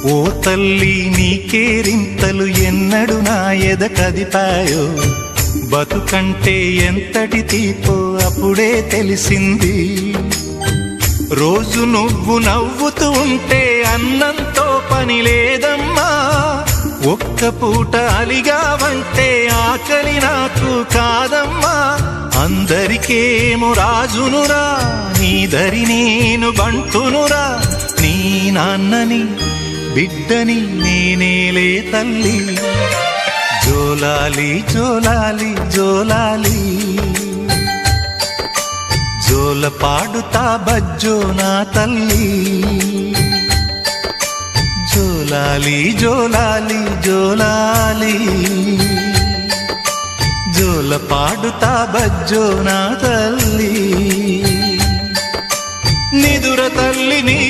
ఓ తల్లి నీకేరింతలు ఎన్నడు నా ఎద కదిపాయో, బతుకంటే ఎంతటి తీపో అప్పుడే తెలిసింది. రోజు నువ్వు నవ్వుతూ ఉంటే అన్నంతో పని లేదమ్మా, ఒక్క పూట అలిగావంటే ఆకలి నాకు కాదమ్మా. అందరికేమో రాజునురా, నీ దరి నేను బంటునురా, నీ నాన్నని బిడ్డని నేనేలే తల్లి. జోలాలి జోలాలి జోలాలి, జోల పాడుతా బజ్జో నా తల్లి. జోలాలి జోలాలి జోలాలి, జోల పాడుతా బజ్జో నా తల్లి. నిదుర తల్లి నీ